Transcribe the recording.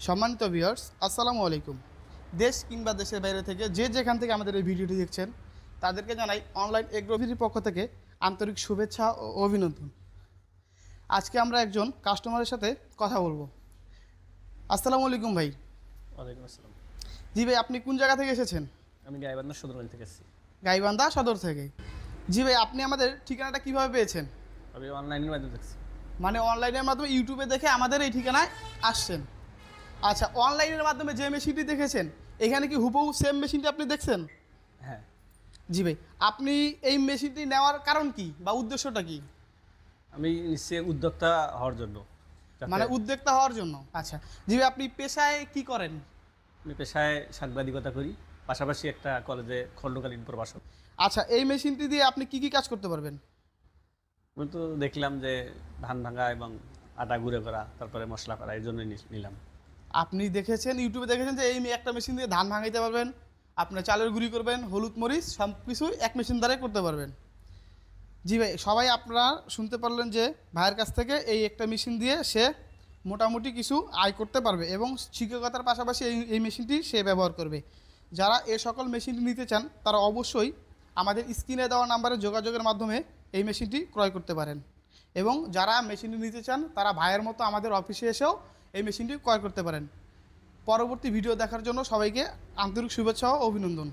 সম্মানিত ভিউয়ার্স, আসসালামু আলাইকুম। দেশ কিংবা দেশের বাইরে থেকে যে যেখান থেকে আমাদের এই ভিডিওটি দেখছেন তাদেরকে জানাই অনলাইন এগ্রোভিটির পক্ষ থেকে আন্তরিক শুভেচ্ছা ও অভিনন্দন। আজকে আমরা একজন কাস্টমারের সাথে কথা বলবো। আসসালামু আলাইকুম ভাই। ওয়ালাইকুম আসসালাম। জি ভাই, আপনি কোন জায়গা থেকে এসেছেন? আমি গাইবান্ধা সদরঘাট থেকে এসেছি। গাইবান্ধা সদর থেকে। জি ভাই, আপনি আমাদের ঠিকানাটা কিভাবে পেয়েছেন? আমি অনলাইনের মাধ্যমে দেখছি। মানে অনলাইনের মাধ্যমে ইউটিউবে দেখে আমাদের এই ঠিকানায় আসছেন। আচ্ছা, অনলাইনের মাধ্যমে যে মেশিনটি দেখেছেন এখানে কি হুবহু সেম মেশিনটি আপনি দেখছেন? হ্যাঁ, জি ভাই, আপনি এই মেশিনটি নেওয়ার কারণ কি বা উদ্দেশ্যটা কি? আমি নিশ্চয়ই উদ্যোক্তা হওয়ার জন্য। মানে উদ্যোক্তা হওয়ার জন্য। আচ্ছা, জি ভাই, আপনি পেশায় কি করেন? আমি পেশায় সাংবাদিকতা করি, পাশাপাশি একটা কলেজে খণ্ডকালীন প্রভাষক। আচ্ছা, এই মেশিনটি দিয়ে আপনি কি কি কাজ করতে পারবেন? আমি তো দেখলাম যে ধান ভাঙা এবং আটা গুঁড়ো করা, তারপরে মশলা করা, এই জন্যই নিলাম। আপনি দেখেছেন, ইউটিউবে দেখেছেন যে এই একটা মেশিন দিয়ে ধান ভাঙাইতে পারবেন, আপনার চালের গুঁড়ি করবেন, হলুদ মরিচ সব কিছু এক মেশিন দ্বারাই করতে পারবেন। জি ভাই, সবাই আপনারা শুনতে পারলেন যে ভাইয়ের কাছ থেকে এই একটা মেশিন দিয়ে সে মোটামুটি কিছু আয় করতে পারবে এবং শিক্ষকতার পাশাপাশি এই মেশিনটি সে ব্যবহার করবে। যারা এ সকল মেশিনটি নিতে চান তারা অবশ্যই আমাদের স্ক্রিনে দেওয়া নাম্বারে যোগাযোগের মাধ্যমে এই মেশিনটি ক্রয় করতে পারেন এবং যারা মেশিনটি নিতে চান তারা ভাইয়ের মতো আমাদের অফিসে এসেও এই মেশিনটি ক্রয় করতে পারেন। পরবর্তী ভিডিও দেখার জন্য সবাইকে আন্তরিক শুভেচ্ছা ও অভিনন্দন।